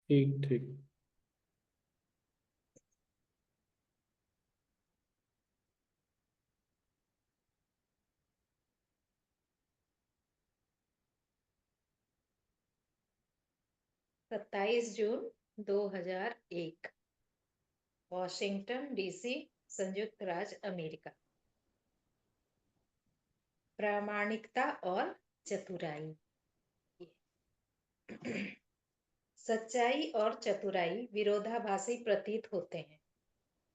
ठीक ठीक। 27 जून 2001, Washington DC, संयुक्त राज्य अमेरिका। प्रामाणिकता और चतुराई। सच्चाई और चतुराई विरोधाभासी प्रतीत होते हैं,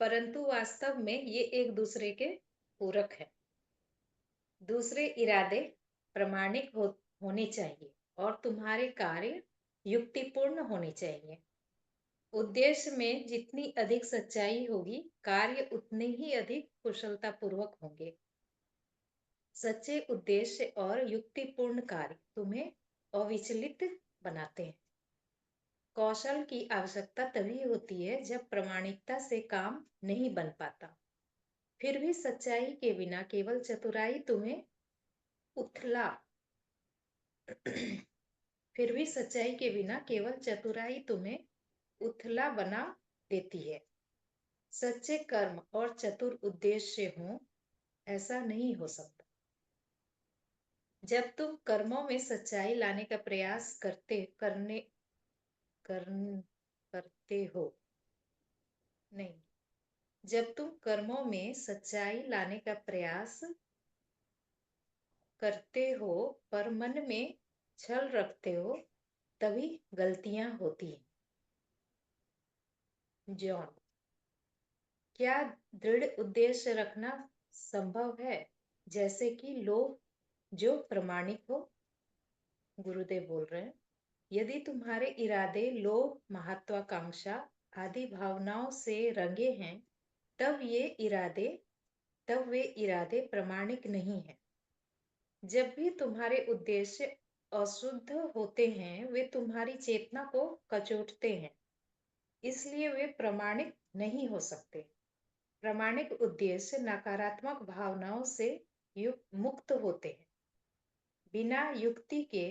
परंतु वास्तव में ये एक दूसरे के पूरक हैं। दूसरे इरादे प्रामाणिक होने चाहिए और तुम्हारे कार्य युक्तिपूर्ण होने चाहिए। उद्देश्य में जितनी अधिक सच्चाई होगी, कार्य उतने ही अधिक कुशलतापूर्वक होंगे। सच्चे उद्देश्य और युक्तिपूर्ण कार्य तुम्हें अविचलित बनाते हैं। कौशल की आवश्यकता तभी होती है जब प्रामाणिकता से काम नहीं बन पाता। फिर भी सच्चाई के बिना केवल चतुराई तुम्हें उथला फिर भी सच्चाई के बिना केवल चतुराई तुम्हें उथला बना देती है। सच्चे कर्म और चतुर उद्देश्य हो, ऐसा नहीं हो सकता। जब तुम कर्मों में सच्चाई लाने का प्रयास करते हो नहीं जब तुम कर्मों में सच्चाई लाने का प्रयास करते हो पर मन में छल रखते हो, तभी गलतियां होती हैं। जॉन, क्या दृढ़ उद्देश्य रखना संभव है, जैसे कि लोभ जो प्रामाणिक हो? गुरुदेव बोल रहे हैं, यदि तुम्हारे इरादे लोभ, महत्वाकांक्षा आदि भावनाओं से रंगे हैं, तब वे इरादे प्रामाणिक नहीं हैं। जब भी तुम्हारे उद्देश्य अशुद्ध होते हैं, वे तुम्हारी चेतना को कचोटते हैं, इसलिए वे प्रामाणिक नहीं हो सकते। प्रामाणिक उद्देश्य नकारात्मक भावनाओं से मुक्त होते हैं। बिना युक्ति के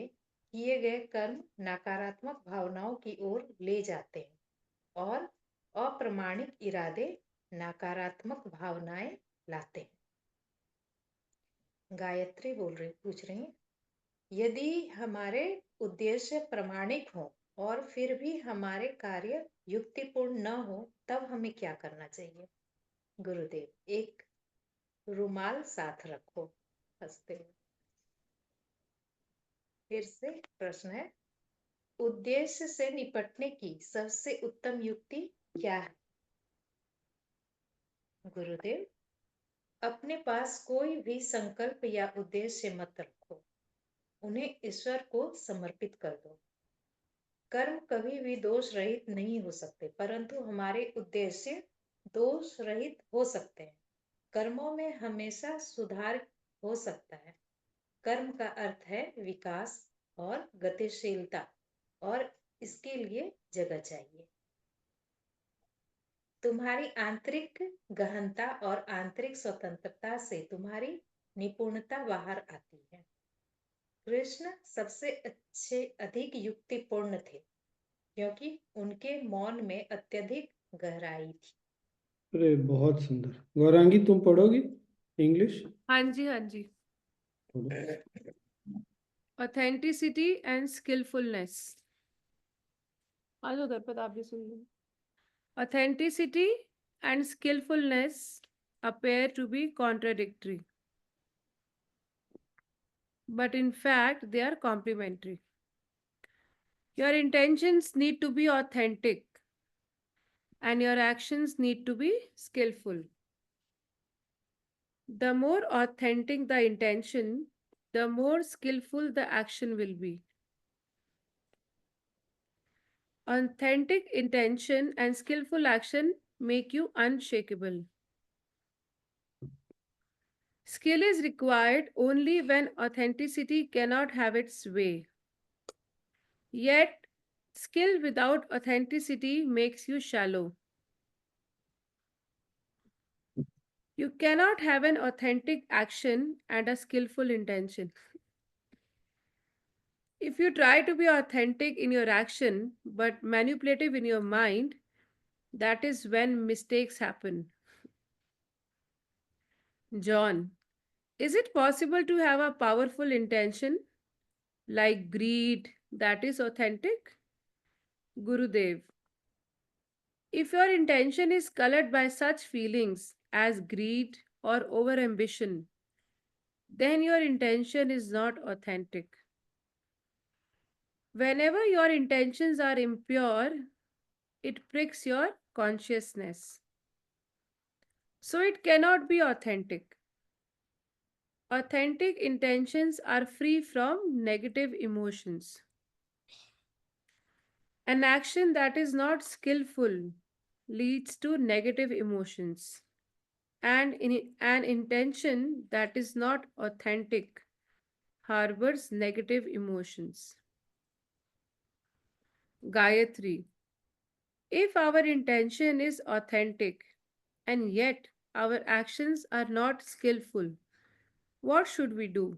किए गए कर्म नकारात्मक भावनाओं की ओर ले जाते हैं और अप्रामाणिक इरादे नकारात्मक भावनाएं लाते हैं। गायत्री पूछ रही हैं, यदि हमारे उद्देश्य प्रामाणिक हो और फिर भी हमारे कार्य युक्तिपूर्ण न हो, तब हमें क्या करना चाहिए? गुरुदेव, एक रुमाल साथ रखो, हंसते हुए। फिर से प्रश्न है, उद्देश्य से निपटने की सबसे उत्तम युक्ति क्या है? गुरुदेव, अपने पास कोई भी संकल्प या उद्देश्य मत रखो, उन्हें ईश्वर को समर्पित कर दो। कर्म कभी भी दोष रहित नहीं हो सकते, परंतु हमारे उद्देश्य दोष रहित हो सकते हैं। कर्मों में हमेशा सुधार हो सकता है। कर्म का अर्थ है विकास और गतिशीलता, और इसके लिए जगह चाहिए। तुम्हारी आंतरिक गहनता और आंतरिक स्वतंत्रता से तुम्हारी निपुणता बाहर आती है। कृष्ण सबसे अधिक युक्तिपूर्ण थे, क्योंकि उनके मौन में अत्यधिक गहराई थी। अरे बहुत सुंदर। गौरांगी, तुम पढ़ोगी इंग्लिश? हाँ जी, हाँ जी। Authenticity and स्किलफुलनेस। आज उधर पर आप भी सुन लो। Authenticity and skilfulness appear to be contradictory, but in fact they are complementary. Your intentions need to be authentic and your actions need to be skillful. The more authentic the intention, the more skillful the action will be. Authentic intention and skillful action make you unshakable. Skill is required only when authenticity cannot have its way. Yet, skill without authenticity makes you shallow. You cannot have an authentic action and a skillful intention. If you try to be authentic in your action but manipulative in your mind, that is when mistakes happen. John, is it possible to have a powerful intention like greed that is authentic? Gurudev, if your intention is colored by such feelings as greed or overambition, then your intention is not authentic. Whenever your intentions are impure, it pricks your consciousness. So it cannot be authentic. Authentic intentions are free from negative emotions. An action that is not skillful leads to negative emotions, and an intention that is not authentic harbors negative emotions. Gayatri, if our intention is authentic and yet our actions are not skillful, what should we do?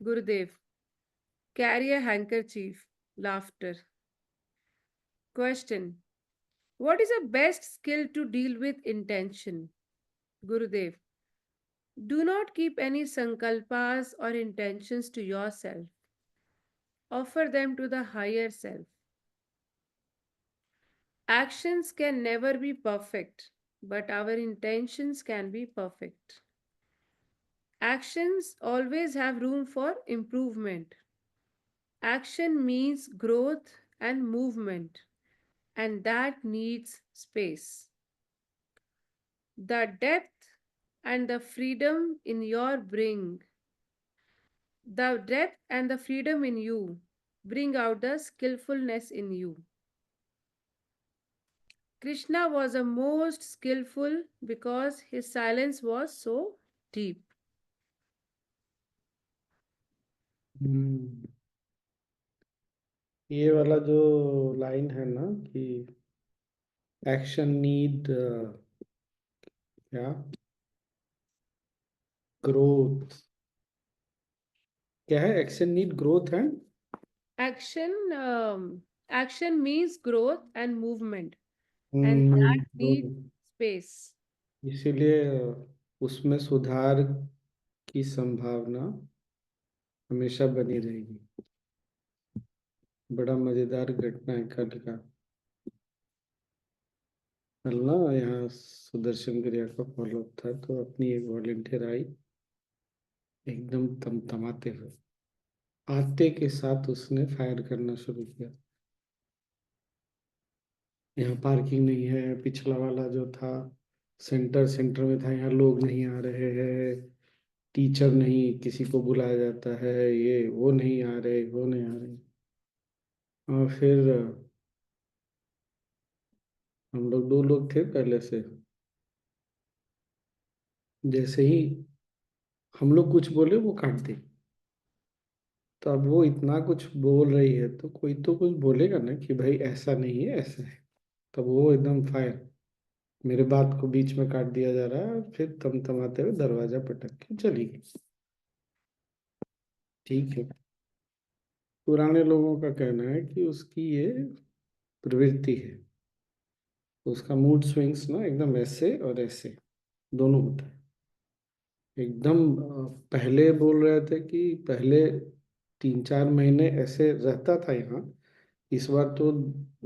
Gurudev, carry a handkerchief. Laughter. Question, what is the best skill to deal with intention? Gurudev, do not keep any sankalpas or intentions to yourself. Offer them to the higher self. Actions can never be perfect, but our intentions can be perfect. Actions always have room for improvement. Action means growth and movement, and that needs space. The depth and the freedom in your bring, the depth and the freedom in you bring out the skillfulness in you. Krishna was the most skillful because his silence was so deep. हम्म, ये वाला जो line है ना कि action need क्या growth, क्या है? Action need growth है। Action, action means growth and movement, and that needs growth। space. इसीलिए उसमें सुधार की संभावना हमेशा बनी रहेगी। बड़ा मजेदार घटना है कल का। कल ना यहाँ सुदर्शन क्रिया का फॉलोअप था, तो अपनी एक वॉलेंटियर आई एकदम तमतमाते हुए, आते के साथ उसने फायर करना शुरू किया। यहाँ पार्किंग नहीं है, पिछला वाला जो था सेंटर सेंटर में था, यहाँ लोग नहीं आ रहे हैं, टीचर नहीं किसी को बुलाया जाता है, ये वो नहीं आ रहे, वो नहीं आ रहे। और फिर हम लोग 2 लोग थे पहले से, जैसे ही हम लोग कुछ बोले वो काट दी। तो अब वो इतना कुछ बोल रही है तो कोई तो कुछ बोलेगा ना कि भाई ऐसा नहीं है, ऐसा है। तब वो एकदम फायर, मेरे बात को बीच में काट दिया जा रहा है, और फिर तमतमाते हुए दरवाजा पटक के चली गई। ठीक है, पुराने लोगों का कहना है कि उसकी ये प्रवृत्ति है, उसका मूड स्विंग्स ना एकदम ऐसे और ऐसे दोनों होता है। एकदम पहले बोल रहे थे कि पहले 3-4 महीने ऐसे रहता था यहाँ, इस बार तो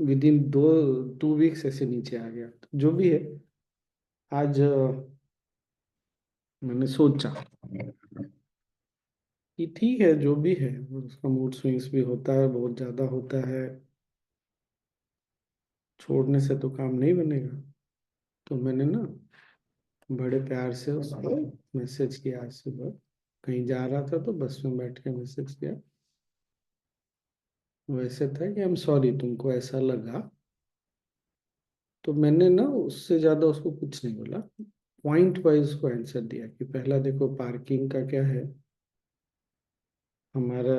विद इन 2 वीक्स ऐसे नीचे आ गया। तो जो भी है, आज मैंने सोचा कि ठीक है, जो भी है उसका मूड स्विंग्स भी होता है, बहुत ज़्यादा होता है, छोड़ने से तो काम नहीं बनेगा। तो मैंने ना बड़े प्यार से उसको मैसेज किया आज सुबह, कहीं जा रहा था तो बस में बैठ के मैसेज किया। वैसे था कि आई एम सॉरी तुमको ऐसा लगा। तो मैंने ना उससे ज़्यादा उसको कुछ नहीं बोला, पॉइंट वाइज उसको आंसर दिया कि पहला देखो पार्किंग का क्या है, हमारा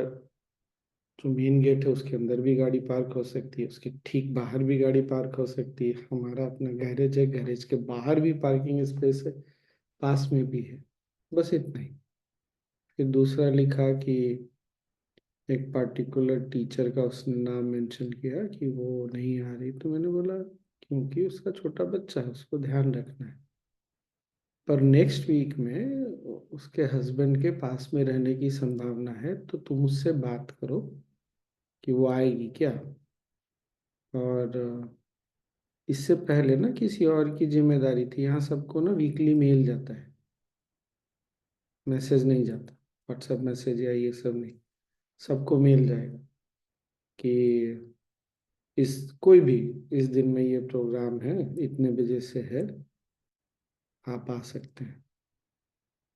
जो मेन गेट है उसके अंदर भी गाड़ी पार्क हो सकती है, उसके ठीक बाहर भी गाड़ी पार्क हो सकती है, हमारा अपना गैरेज है, गैरेज के बाहर भी पार्किंग स्पेस है, पास में भी है, बस इतना ही। फिर दूसरा लिखा कि एक पार्टिकुलर टीचर का उसने नाम मेंशन किया कि वो नहीं आ रही, तो मैंने बोला क्योंकि उसका छोटा बच्चा है, उसको ध्यान रखना है। पर नेक्स्ट वीक में उसके हस्बैंड के पास में रहने की संभावना है, तो तुम उससे बात करो कि वो आएगी क्या। और इससे पहले ना किसी और की जिम्मेदारी थी, यहाँ सबको ना वीकली मेल जाता है, मैसेज नहीं जाता, व्हाट्सएप मैसेज या ये सब नहीं, सबको मेल जाएगा कि इस कोई भी इस दिन में ये प्रोग्राम है, इतने बजे से है, आप आ सकते हैं।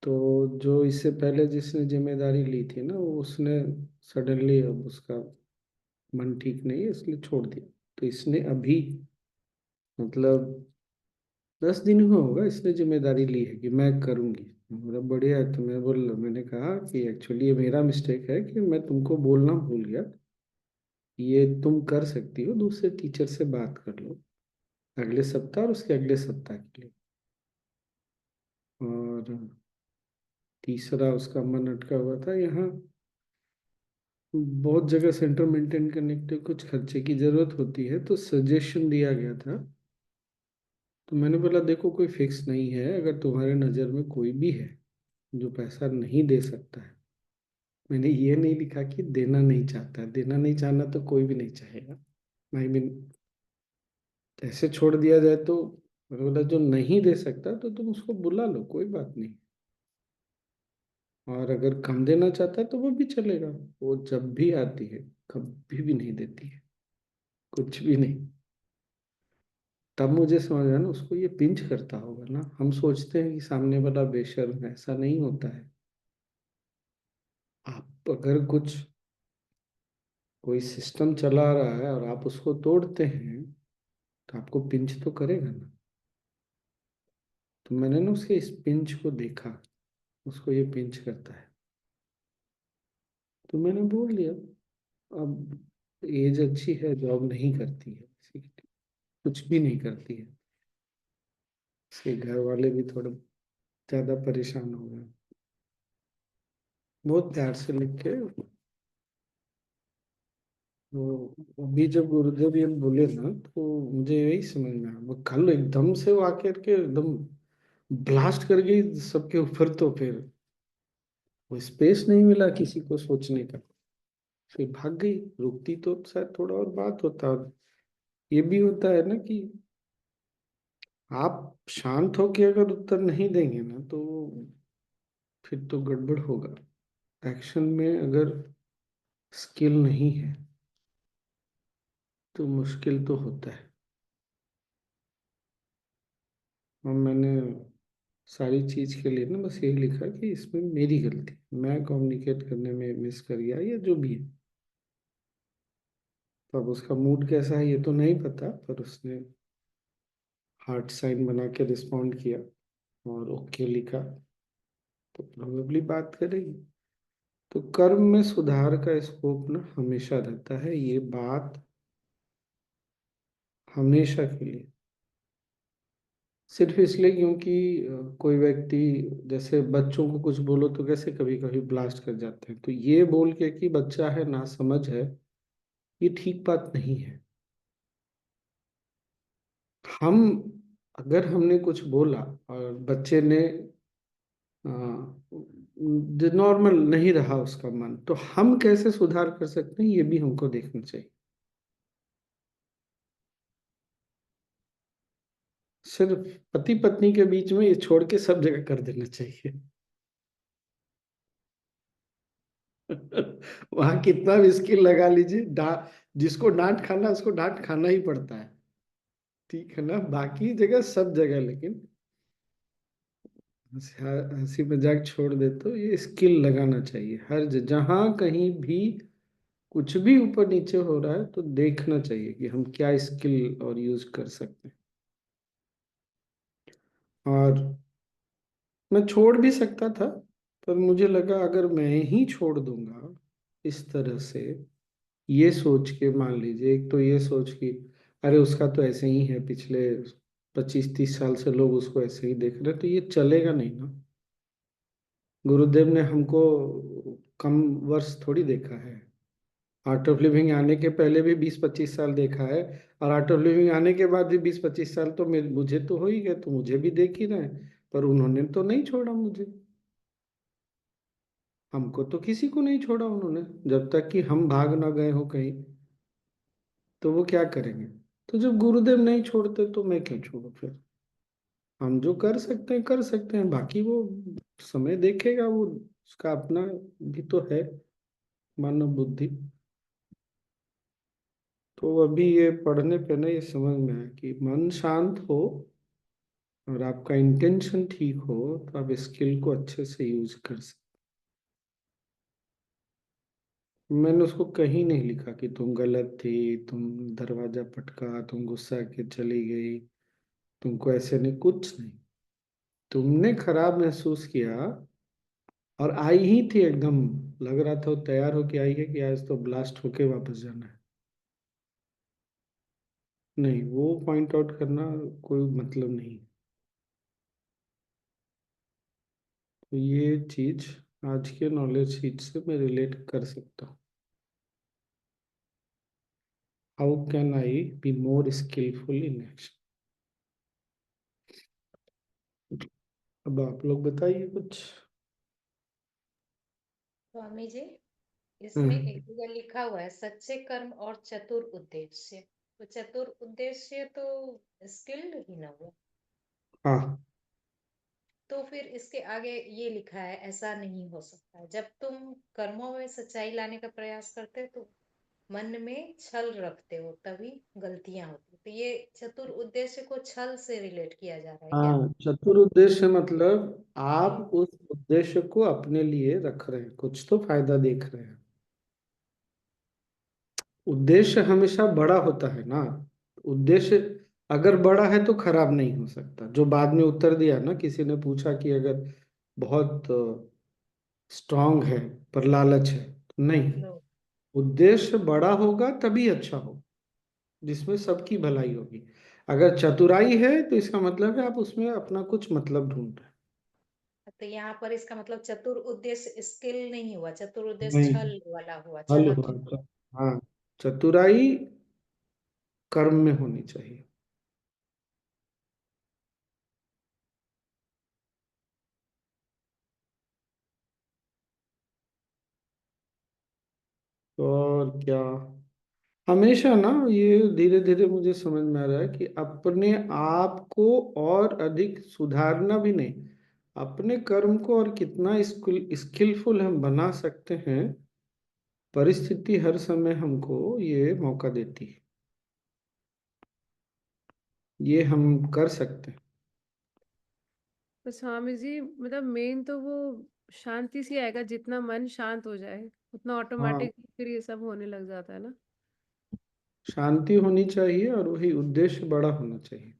तो जो इससे पहले जिसने जिम्मेदारी ली थी ना, वो उसने सडनली अब उसका मन ठीक नहीं है इसलिए छोड़ दिया। तो इसने अभी मतलब 10 दिन हुआ होगा इसने जिम्मेदारी ली है कि मैं करूँगी। बोला बढ़िया है। तो मैंने कहा कि एक्चुअली ये मेरा मिस्टेक है कि मैं तुमको बोलना भूल गया, ये तुम कर सकती हो, दूसरे टीचर से बात कर लो अगले सप्ताह और उसके अगले सप्ताह के लिए। और तीसरा उसका मन अटका हुआ था, यहाँ बहुत जगह सेंटर मेंटेन करने के लिए कुछ खर्चे की जरूरत होती है, तो सजेशन दिया गया था। तो मैंने बोला देखो कोई फिक्स नहीं है, अगर तुम्हारे नज़र में कोई भी है जो पैसा नहीं दे सकता है, मैंने ये नहीं लिखा कि देना नहीं चाहता, देना नहीं चाहना तो कोई भी नहीं चाहेगा। आई मीन ऐसे छोड़ दिया जाए तो, मैंने बोला जो नहीं दे सकता तो तुम उसको बुला लो, कोई बात नहीं। और अगर कम देना चाहता है तो वो भी चलेगा, वो जब भी आती है कभी भी नहीं देती है कुछ भी नहीं। तब मुझे समझ आया ना, उसको ये पिंच करता होगा ना। हम सोचते हैं कि सामने वाला बेशर्म है, ऐसा नहीं होता है। आप अगर कुछ कोई सिस्टम चला रहा है और आप उसको तोड़ते हैं तो आपको पिंच तो करेगा ना। तो मैंने ना उसके इस पिंच को देखा, उसको ये पिंच करता है, तो मैंने बोल दिया अब एज अच्छी है, जॉब नहीं करती है, कुछ भी नहीं करती है। उसके घर वाले भी थोड़े ज्यादा परेशान हो गए, बहुत प्यार से लिख के। तो अभी जब गुरुदेव ये बोले ना, तो मुझे यही समझ में आया, वो कल एकदम से वो आकर के एकदम ब्लास्ट कर गई सबके ऊपर। तो फिर वो स्पेस नहीं मिला किसी को सोचने का, फिर भाग गई। रुकती तो शायद थोड़ा और बात होता। और ये भी होता है ना कि आप शांत होके अगर उत्तर नहीं देंगे ना, तो फिर तो गड़बड़ होगा। एक्शन में अगर स्किल नहीं है तो मुश्किल तो होता है। और मैंने सारी चीज के लिए ना बस यही लिखा कि इसमें मेरी गलती, मैं कम्युनिकेट करने में मिस कर गया या जो भी है। तो अब उसका मूड कैसा है ये तो नहीं पता, पर उसने हार्ट साइन बना के रिस्पॉन्ड किया और ओके लिखा, तो प्रोबेबली बात करेगी। तो कर्म में सुधार का स्कोप ना हमेशा रहता है, ये बात हमेशा के लिए। सिर्फ इसलिए क्योंकि कोई व्यक्ति, जैसे बच्चों को कुछ बोलो तो कैसे कभी कभी ब्लास्ट कर जाते हैं, तो ये बोल के कि बच्चा है ना समझ है, ये ठीक बात नहीं है। हम अगर हमने कुछ बोला और बच्चे ने नॉर्मल नहीं रहा उसका मन, तो हम कैसे सुधार कर सकते हैं ये भी हमको देखना चाहिए। सिर्फ पति पत्नी के बीच में ये छोड़ के सब जगह कर देना चाहिए। वहां कितना भी स्किल लगा लीजिए, जिसको डांट खाना है, उसको डांट खाना ही पड़ता है, ठीक है ना। बाकी जगह सब जगह लेकिन हंसी मजाक छोड़ दे तो ये स्किल लगाना चाहिए हर जहां कहीं भी कुछ भी ऊपर नीचे हो रहा है, तो देखना चाहिए कि हम क्या स्किल और यूज कर सकते हैं। और मैं छोड़ भी सकता था, पर मुझे लगा अगर मैं ही छोड़ दूंगा इस तरह से, ये सोच के, मान लीजिए एक तो ये सोच कि अरे उसका तो ऐसे ही है, पिछले 25-30 साल से लोग उसको ऐसे ही देख रहे हैं, तो ये चलेगा नहीं ना। गुरुदेव ने हमको कम वर्ष थोड़ी देखा है, आर्ट ऑफ लिविंग आने के पहले भी 20-25 साल देखा है, और आर्ट ऑफ लिविंग आने के बाद भी 20-25 साल तो मुझे तो हो ही गए, तो मुझे भी देख ही रहे हैं। पर उन्होंने तो नहीं छोड़ा मुझे, हमको तो किसी को नहीं छोड़ा उन्होंने, जब तक कि हम भाग ना गए हो कहीं, तो वो क्या करेंगे। तो जब गुरुदेव नहीं छोड़ते तो मैं क्यों छोड़ू फिर। हम जो कर सकते हैं कर सकते हैं, बाकी वो समय देखेगा, वो उसका अपना भी तो है मानव बुद्धि। तो अभी ये पढ़ने पे ना ये समझ में आया कि मन शांत हो और आपका इंटेंशन ठीक हो, तो आप स्किल को अच्छे से यूज कर सकते। मैंने उसको कहीं नहीं लिखा कि तुम गलत थी, तुम दरवाजा पटका, तुम गुस्सा के चली गई, तुमको ऐसे नहीं, कुछ नहीं। तुमने खराब महसूस किया और आई ही थी एकदम, लग रहा था वो तैयार होके आई है कि आज तो ब्लास्ट होके वापस जाना है। नहीं, वो पॉइंट आउट करना कोई मतलब नहीं। तो ये चीज आज के नॉलेज शीट से मैं रिलेट कर सकता हूँ। How can I be more skillful in action. अब आप लोग बताइए कुछ। स्वामी जी, इसमें हम्म। एक जगह लिखा हुआ है सच्चे कर्म और चतुर उद्देश्य। तो चतुर उद्देश्य तो स्किल्ड ही ना हुआ। हाँ तो फिर इसके आगे ये लिखा है ऐसा नहीं हो सकता, जब तुम कर्मों में सच्चाई लाने का प्रयास करते हो तो मन में छल रखते हो, तभी गलतियां होती। तो ये चतुर उद्देश्य को छल से रिलेट किया जा रहा है क्या? हाँ, चतुर उद्देश्य मतलब आप उस उद्देश्य को अपने लिए रख रहे हैं, कुछ तो फायदा देख रहे हैं। उद्देश्य हमेशा बड़ा होता है ना। उद्देश्य अगर बड़ा है तो खराब नहीं हो सकता। जो बाद में उत्तर दिया ना, किसी ने पूछा कि अगर बहुत स्ट्रांग है पर लालच है, तो नहीं, लो। उद्देश्य बड़ा होगा तभी अच्छा हो, जिसमें सबकी भलाई होगी। अगर चतुराई है तो इसका मतलब है आप उसमें अपना कुछ मतलब ढूंढ रहे तो यहाँ पर इसका मतलब चतुर उद्देश्य स्किल नहीं हुआ, चतुर हैं। उद्देश्य नहीं, छल वाला हुआ, हल छलक हुआ हुआ। तो। हाँ, चतुराई कर्म में होनी चाहिए। तो और क्या, हमेशा ना ये धीरे धीरे मुझे समझ में आ रहा है कि अपने आप को और अधिक सुधारना भी नहीं, अपने कर्म को और कितना स्किलफुल हम बना सकते हैं, परिस्थिति हर समय हमको ये मौका देती है, ये हम कर सकते हैं। तो स्वामी जी मतलब मेन तो वो शांति से आएगा, जितना मन शांत हो जाए उतना हाँ, ऑटोमेटिक फिर ये सब होने लग जाता है ना। शांति होनी चाहिए और वही उद्देश्य बड़ा होना चाहिए।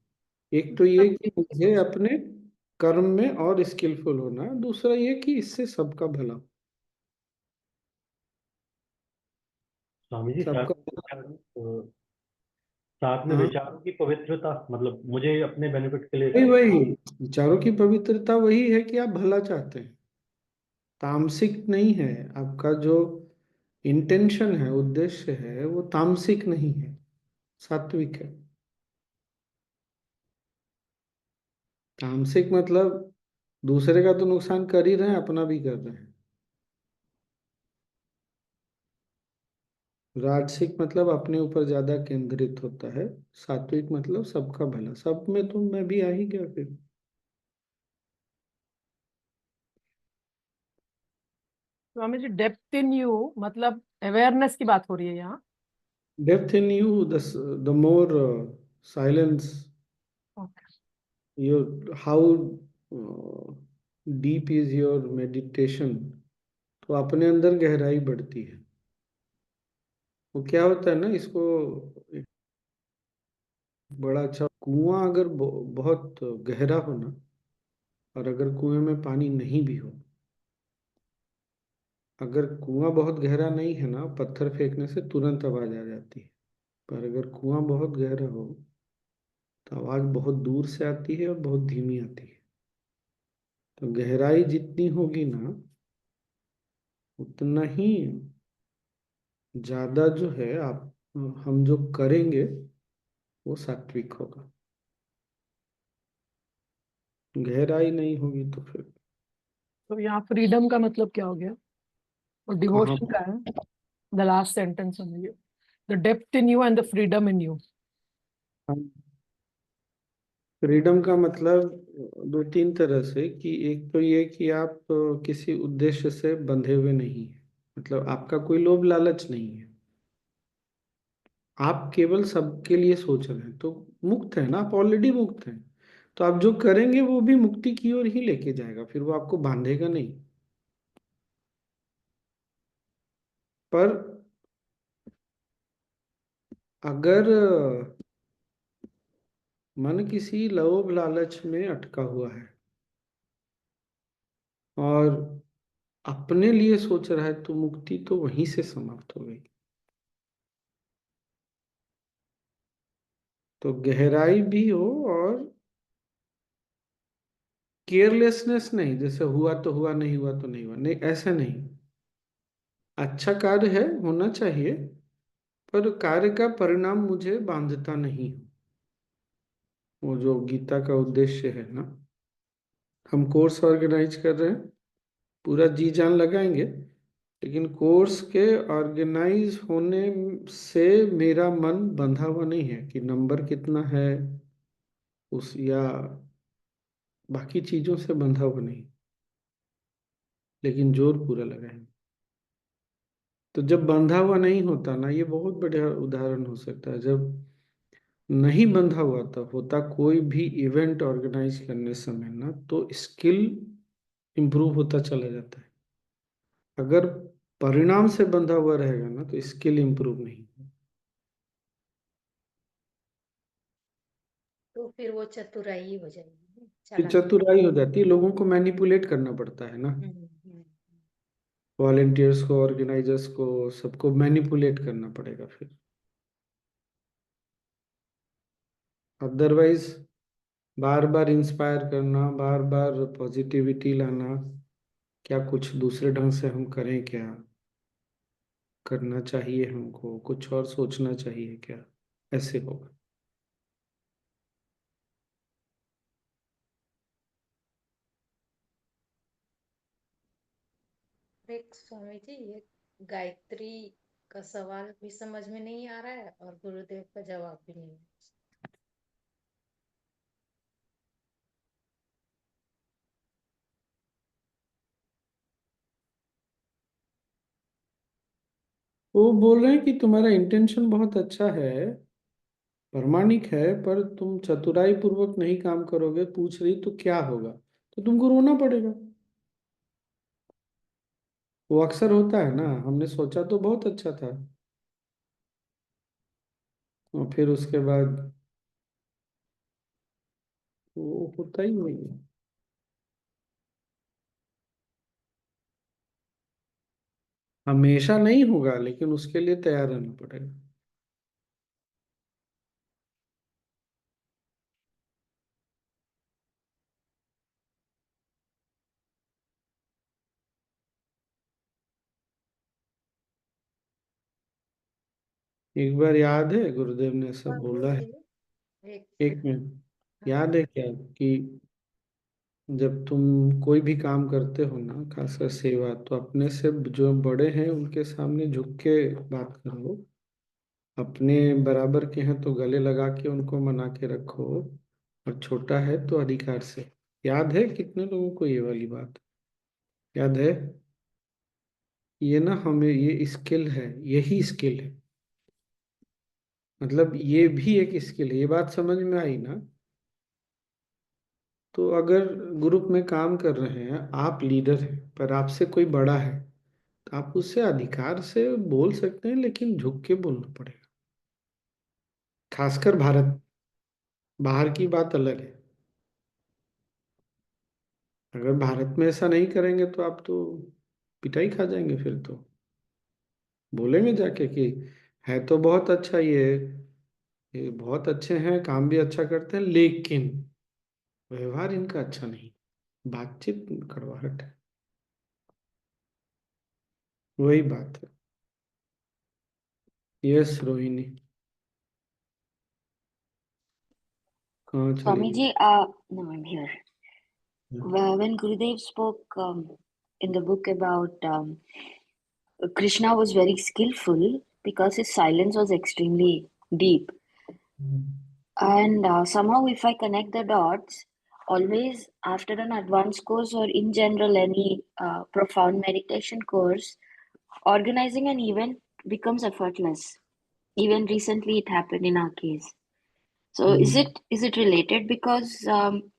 एक तो ये कि अपने लिए मुझे सोच। अपने कर्म में और स्किलफुल होना है, दूसरा ये कि इससे सबका भला हो। स्वामी जी सबका साथ में हाँ, विचारों की पवित्रता, मतलब मुझे अपने बेनिफिट के लिए वही करना। वही विचारों की पवित्रता वही है कि आप भला चाहते हैं, तामसिक नहीं है। आपका जो इंटेंशन है, उद्देश्य है, वो तामसिक नहीं है, सात्विक है। तामसिक मतलब दूसरे का तो नुकसान कर ही रहे हैं, अपना भी कर रहे हैं। राजसिक मतलब अपने ऊपर ज्यादा केंद्रित होता है। सात्विक मतलब सबका भला, सब में तो मैं भी आ ही गया फिर। Swami ji, depth in you मतलब अवेयरनेस की बात हो रही है यहाँ। Depth in you, the more silence okay. Your, how deep is your meditation, तो अपने अंदर गहराई बढ़ती है। वो क्या होता है ना, इसको एक बड़ा अच्छा कुआं अगर बहुत गहरा हो ना, और अगर कुएं में पानी नहीं भी हो, अगर कुआं बहुत गहरा नहीं है ना, पत्थर फेंकने से तुरंत आवाज आ जाती है। पर अगर कुआं बहुत गहरा हो तो आवाज बहुत दूर से आती है और बहुत धीमी आती है। तो गहराई जितनी होगी ना, उतना ही ज्यादा जो है आप हम जो करेंगे वो सात्विक होगा, गहराई नहीं होगी तो फिर तो यहाँ फ्रीडम का मतलब क्या हो गया और कहाँ। डिवोशन का है? द लास्ट सेंटेंस समझिए, the depth in you and the freedom in you. Freedom का मतलब दो तीन तरह से, कि एक तो ये कि आप किसी उद्देश्य से बंधे हुए नहीं हैं, मतलब आपका कोई लोभ लालच नहीं है, आप केवल सबके लिए सोच रहे हैं, तो मुक्त है ना, आप ऑलरेडी मुक्त हैं। तो आप जो करेंगे वो भी मुक्ति की ओर ही लेके जाएगा, फिर वो आपको बांधेगा नहीं। पर अगर मन किसी लोभ लालच में अटका हुआ है और अपने लिए सोच रहा है, तो मुक्ति तो वहीं से समाप्त हो गई। तो गहराई भी हो और केयरलेसनेस नहीं, जैसे हुआ तो हुआ, नहीं हुआ तो नहीं हुआ, नहीं ऐसा नहीं। अच्छा कार्य है, होना चाहिए, पर कार्य का परिणाम मुझे बांधता नहीं। वो जो गीता का उद्देश्य है ना, हम कोर्स ऑर्गेनाइज कर रहे हैं, पूरा जी जान लगाएंगे, लेकिन कोर्स के ऑर्गेनाइज होने से मेरा मन बंधा हुआ नहीं है कि नंबर कितना है उस, या बाकी चीजों से बंधा हुआ नहीं, लेकिन जोर पूरा लगाएंगे। तो जब बंधा हुआ नहीं होता ना, ये बहुत बढ़िया उदाहरण हो सकता है, जब नहीं बंधा हुआ था होता कोई भी इवेंट ऑर्गेनाइज करने समय ना, तो स्किल इंप्रूव होता चला जाता है। अगर परिणाम से बंधा हुआ रहेगा ना, तो स्किल इंप्रूव नहीं होगा। तो फिर वो चतुराई हो जाएगी, फिर चालाकी। चतुराई हो जाती है, लोगों को मैनिपुलेट करना पड़ता है ना, हम्म। वॉलेंटियर्स को, ऑर्गेनाइजर्स को, सबको मैनिपुलेट करना पड़ेगा फिर। अदरवाइज बार बार इंस्पायर करना, बार बार पॉजिटिविटी लाना, क्या कुछ दूसरे ढंग से हम करें, क्या करना चाहिए, हमको कुछ और सोचना चाहिए क्या, ऐसे होगा। एक स्वामी जी, ये गायत्री का सवाल भी समझ में नहीं आ रहा है और गुरुदेव का जवाब भी नहीं है। वो बोल रहे हैं कि तुम्हारा इंटेंशन बहुत अच्छा है, प्रामाणिक है, पर तुम चतुराई पूर्वक नहीं काम करोगे, पूछ रही तो क्या होगा, तो तुमको रोना पड़ेगा। वो अक्सर होता है ना, हमने सोचा तो बहुत अच्छा था, और फिर उसके बाद वो होता ही नहीं है। हमेशा नहीं होगा, लेकिन उसके लिए तैयार रहना पड़ेगा। एक बार याद है गुरुदेव ने ऐसा हाँ, बोला है, बोलिए। एक एक मिनट, हाँ। याद है क्या कि जब तुम कोई भी काम करते हो ना, खासकर सेवा, तो अपने से जो बड़े हैं उनके सामने झुक के बात करो, अपने बराबर के हैं तो गले लगा के उनको मना के रखो, और छोटा है तो अधिकार से। याद है कितने लोगों को ये वाली बात याद है? ये ना, हमें ये स्किल है, यही स्किल है, मतलब ये भी एक स्किल है। ये बात समझ में आई ना? तो अगर ग्रुप में काम कर रहे हैं, आप लीडर हैं, पर आपसे कोई बड़ा है, तो आप उससे अधिकार से बोल सकते हैं, लेकिन झुक के बोलना पड़ेगा। खासकर भारत, बाहर की बात अलग है। अगर भारत में ऐसा नहीं करेंगे तो आप तो पिटाई खा जाएंगे, फिर तो बोलेंगे जाके कि है तो बहुत अच्छा, ये बहुत अच्छे हैं, काम भी अच्छा करते हैं, लेकिन व्यवहार इनका अच्छा नहीं, बातचीत कड़वाहट है। वही बात है। यस रोहिणी, कहाँ चली Swamiji, गई? no, I'm here. हाँ, When Gurudev spoke in the book about Krishna was very skillful because his silence was extremely deep. And somehow, if I connect the dots, always after an advanced course or in general any profound meditation course, organizing an event becomes effortless. Even recently, it happened in our case. So is it related because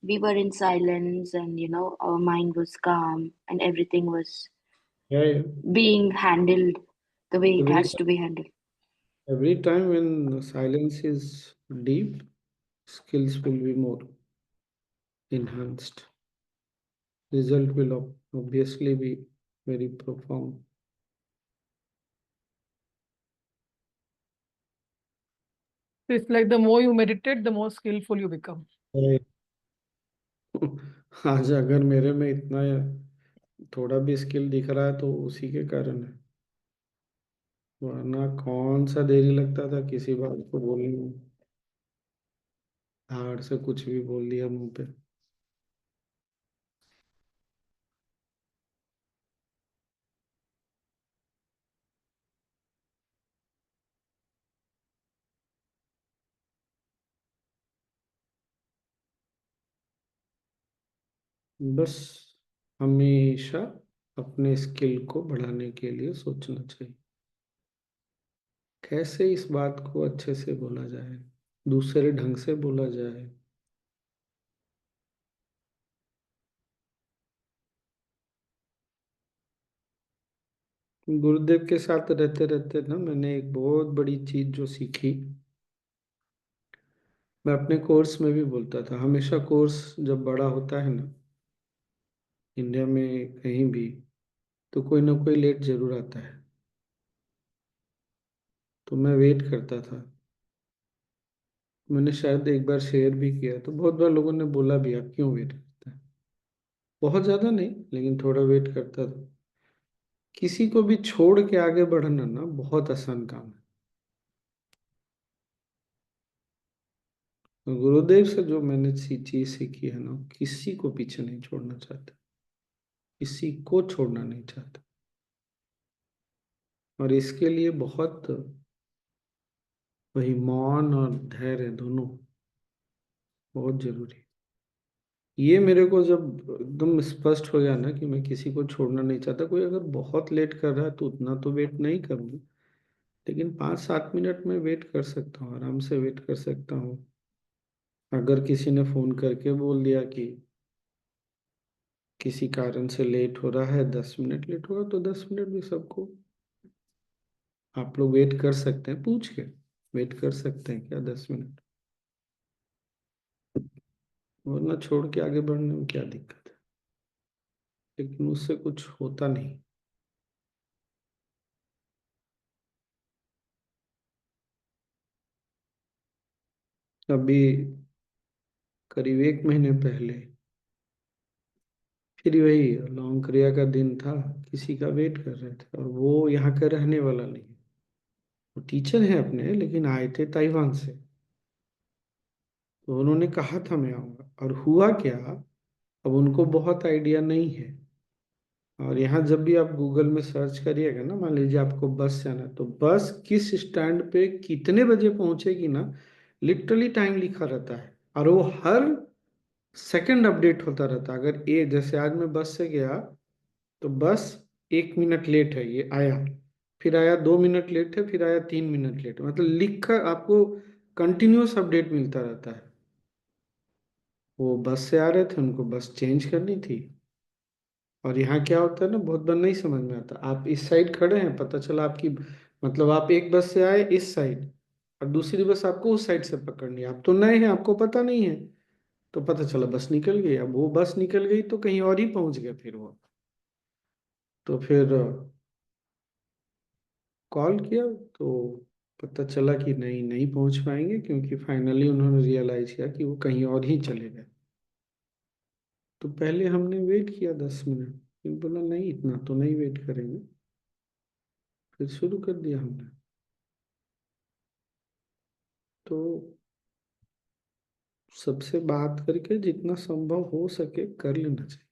we were in silence and our mind was calm and everything was yeah. being handled the way it Every has to be handled? every time when the silence is deep, skills will be more enhanced. Result will obviously be very profound. It's like the more you meditate, the more skillful you become. अरे, आज अगर मेरे में इतना थोड़ा भी skill दिख रहा है तो उसी के कारण है, वरना कौन सा देरी लगता था किसी बात को बोलने में, धाड़ से कुछ भी बोल दिया मुंह पे। बस हमेशा अपने स्किल को बढ़ाने के लिए सोचना चाहिए, कैसे इस बात को अच्छे से बोला जाए, दूसरे ढंग से बोला जाए। गुरुदेव के साथ रहते रहते ना मैंने एक बहुत बड़ी चीज जो सीखी, मैं अपने कोर्स में भी बोलता था, हमेशा कोर्स जब बड़ा होता है ना इंडिया में कहीं भी, तो कोई ना कोई लेट जरूर आता है, तो मैं वेट करता था। मैंने शायद एक बार शेयर भी किया, तो बहुत बार लोगों ने बोला भी आप क्यों वेट करते हैं, बहुत ज़्यादा नहीं लेकिन थोड़ा वेट करता था। किसी को भी छोड़ के आगे बढ़ना ना बहुत आसान काम है। गुरुदेव से जो मैंने चीज सीखी है ना, किसी को पीछे नहीं छोड़ना चाहता, किसी को छोड़ना नहीं चाहता, और इसके लिए बहुत वही मौन और धैर्य दोनों बहुत जरूरी है। ये मेरे को जब एकदम स्पष्ट हो गया ना कि मैं किसी को छोड़ना नहीं चाहता, कोई अगर बहुत लेट कर रहा है तो उतना तो वेट नहीं करूँगा, लेकिन 5-7 मिनट में वेट कर सकता हूँ, आराम से वेट कर सकता हूँ। अगर किसी ने फोन करके बोल दिया कि किसी कारण से लेट हो रहा है, 10 मिनट लेट होगा, तो 10 मिनट भी सबको आप लोग वेट कर सकते हैं, पूछ के वेट कर सकते हैं क्या 10 मिनट, वरना छोड़ के आगे बढ़ने में क्या दिक्कत है, लेकिन उससे कुछ होता नहीं। अभी करीब 1 महीने पहले फिर वही लॉन्ग क्रिया का दिन था, किसी का वेट कर रहे थे, और वो यहाँ का रहने वाला नहीं है, वो टीचर है अपने, लेकिन आए थे ताइवान से। तो उन्होंने कहा था मैं आऊँगा, और हुआ क्या, अब उनको बहुत आइडिया नहीं है। और यहाँ जब भी आप गूगल में सर्च करिएगा ना, मान लीजिए आपको बस से आना है, तो बस किस स्टैंड पे कितने बजे पहुंचेगी ना, लिटरली टाइम लिखा रहता है, और वो हर सेकंड अपडेट होता रहता है। अगर ये जैसे आज मैं बस से गया तो बस 1 मिनट लेट है, ये आया, फिर आया 2 मिनट लेट है, फिर आया 3 मिनट लेट है, मतलब लिख कर आपको कंटिन्यूअस अपडेट मिलता रहता है। वो बस से आ रहे थे, उनको बस चेंज करनी थी। और यहाँ क्या होता है ना, बहुत बार नहीं समझ में आता, आप इस साइड खड़े हैं, पता चला आपकी मतलब आप एक बस से आए इस साइड, और दूसरी बस आपको उस साइड से पकड़नी है, आप तो नए हैं, आपको पता नहीं है, तो पता चला बस निकल गई। अब वो बस निकल गई तो कहीं और ही पहुंच गया फिर वो, तो फिर कॉल किया, तो पता चला कि नहीं नहीं पहुंच पाएंगे, क्योंकि फाइनली उन्होंने रियलाइज किया कि वो कहीं और ही चले गए। तो पहले हमने वेट किया 10 मिनट, फिर बोला नहीं इतना तो नहीं वेट करेंगे, फिर शुरू कर दिया हमने। तो सबसे बात करके जितना संभव हो सके कर लेना चाहिए।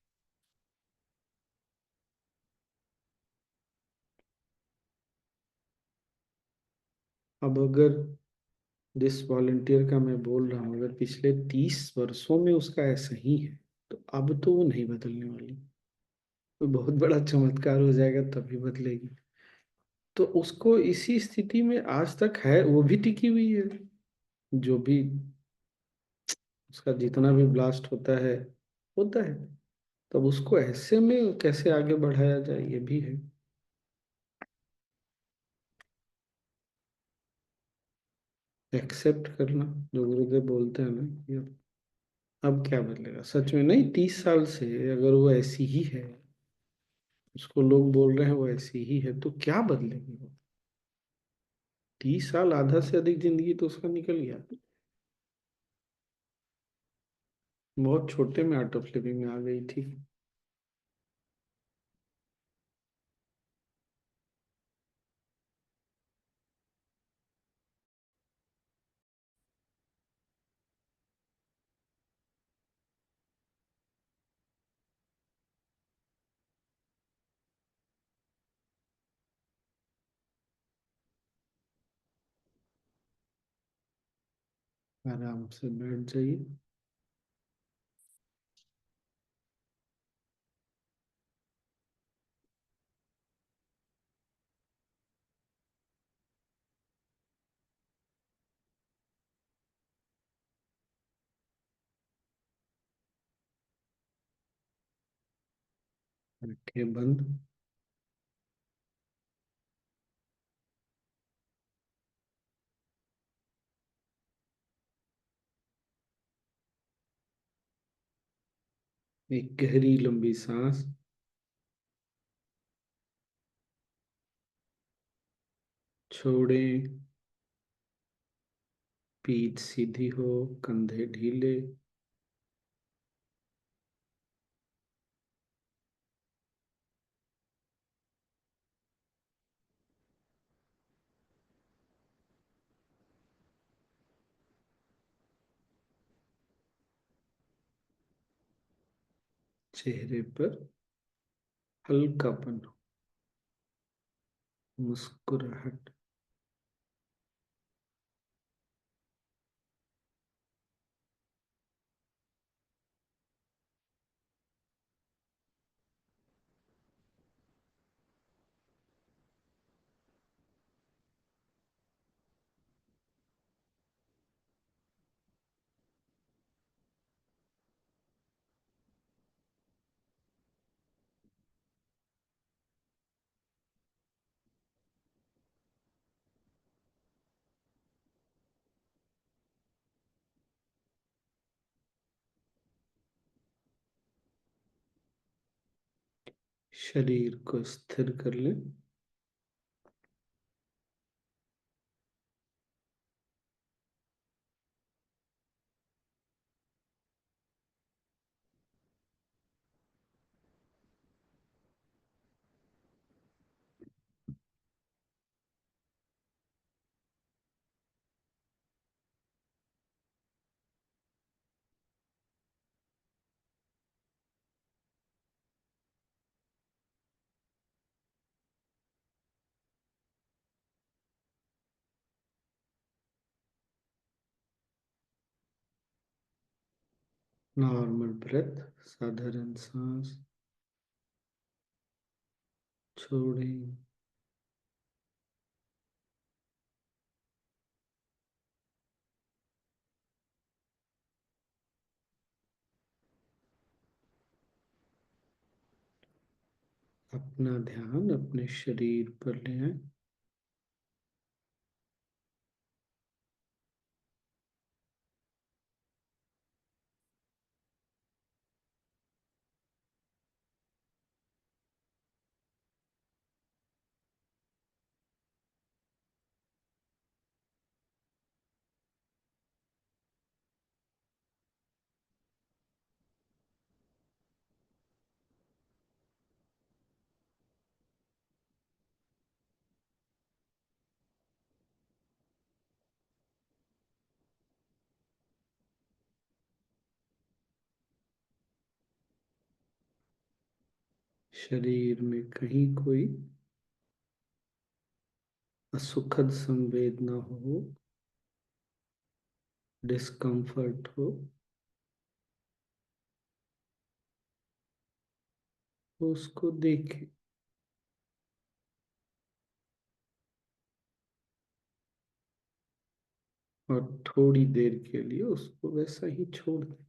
अब अगर जिस वॉलंटियर का मैं बोल रहा हूँ, अगर पिछले 30 वर्षों में उसका ऐसा ही है, तो अब तो वो नहीं बदलने वाली। कोई बहुत बड़ा चमत्कार हो जाएगा तभी बदलेगी। तो उसको इसी स्थिति में आज तक है, वो भी टिकी हुई है। जो भी उसका जितना भी ब्लास्ट होता है। तब उसको ऐसे में कैसे आगे बढ़ाया जाए, ये भी है। एक्सेप्ट करना, जो गुरुदेव बोलते हैं ना कि अब क्या बदलेगा। सच में नहीं, 30 साल से अगर वो ऐसी ही है, उसको लोग बोल रहे हैं वो ऐसी ही है, तो क्या बदलेगी वो। 30 साल, आधा से अधिक जिंदगी तो उसका निकल गया। बहुत छोटे में आर्ट ऑफ लिविंग में आ गई थी। आराम से बैठ जाइए। आंखें बंद। एक गहरी लंबी सांस। छोड़ें। पीठ सीधी हो, कंधे ढीले। चेहरे पर हल्कापन, मुस्कुराहट। शरीर को स्थिर कर लें। नॉर्मल ब्रेथ, साधारण सांस। छोड़ें। अपना ध्यान अपने शरीर पर ले आए। शरीर में कहीं कोई असुखद संवेदना हो, डिस्कम्फर्ट हो, तो उसको देखें और थोड़ी देर के लिए उसको वैसा ही छोड़ दें।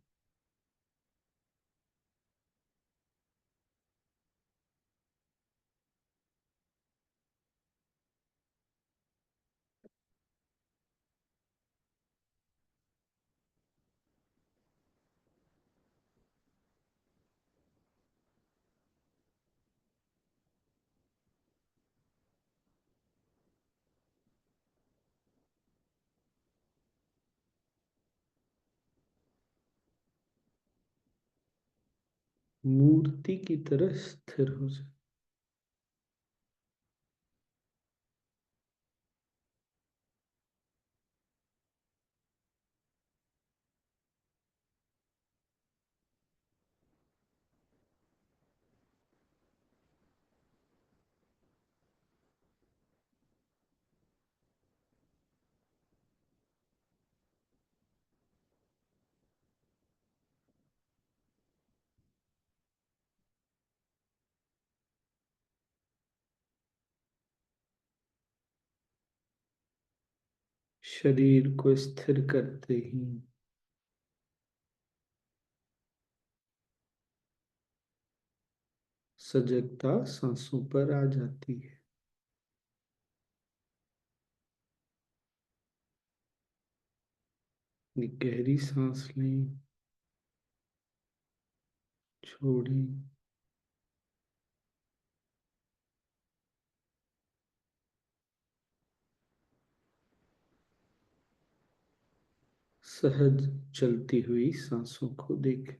मूर्ति की तरह स्थिर हो जाए। शरीर को स्थिर करते ही सजगता सांसों पर आ जाती है। एक गहरी सांस लें, छोड़ें, सहज चलती हुई सांसों को देखें।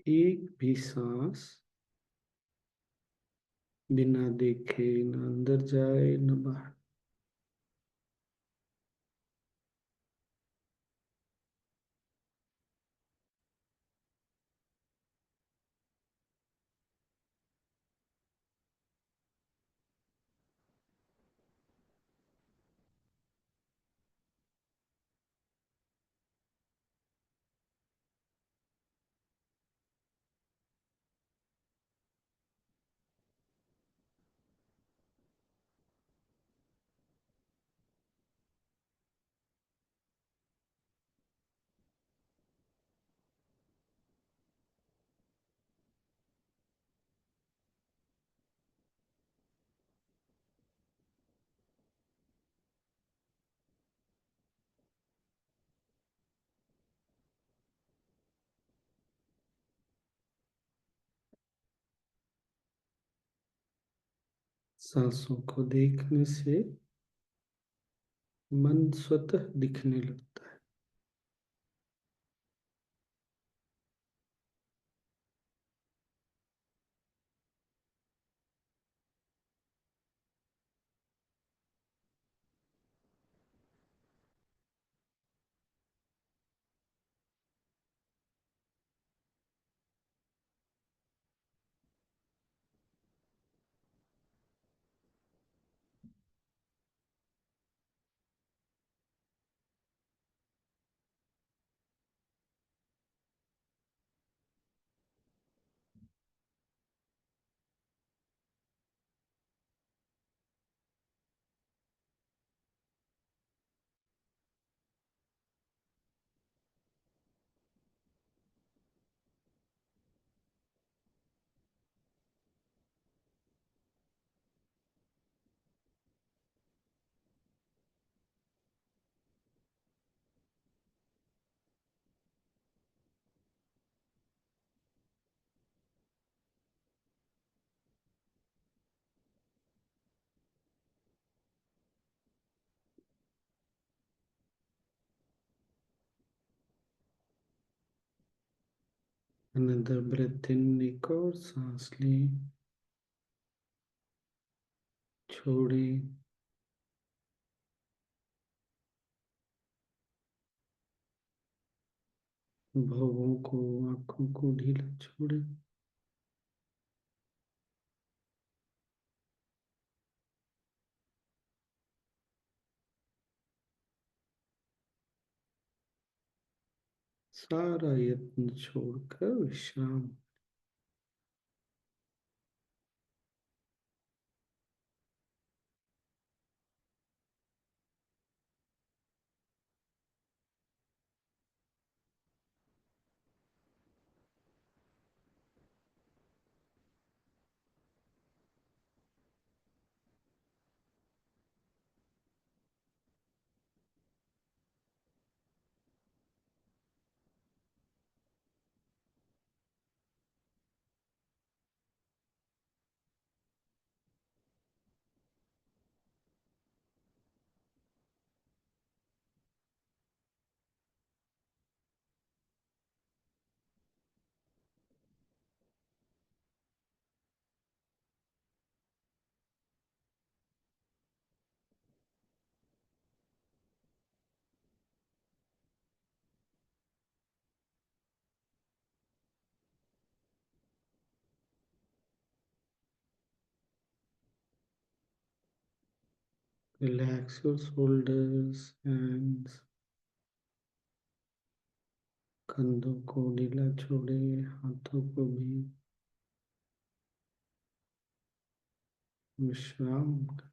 एक भी सांस बिना देखे न अंदर जाए न बाहर। सांसों को देखने से मन स्वतः दिखने लगता है। Another breath in, एक और सांस ली, छोड़ी, भवों को, आंखों को ढीला छोड़े। सारा यत्न छोड़कर विश्राम। Relax your shoulders, hands, कंधों को ढीला छोड़े, हाथों को भी विश्राम करें।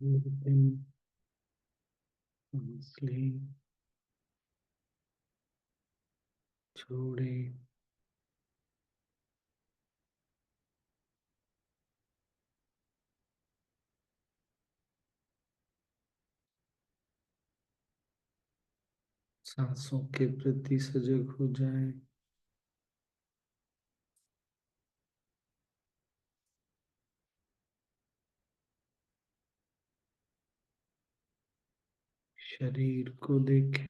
within, honestly, छोड़े, सांसों के प्रति सजग हो जाए, शरीर को देखें,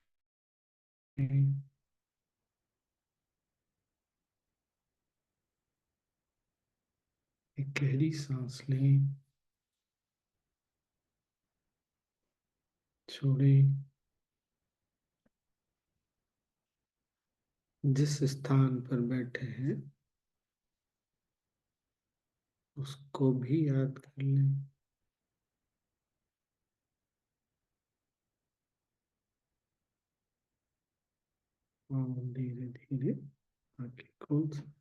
एक गहरी सांस लें, छोड़ें, जिस स्थान पर बैठे हैं उसको भी याद कर लें, और धीरे धीरे आंखें खोल सकते हैं।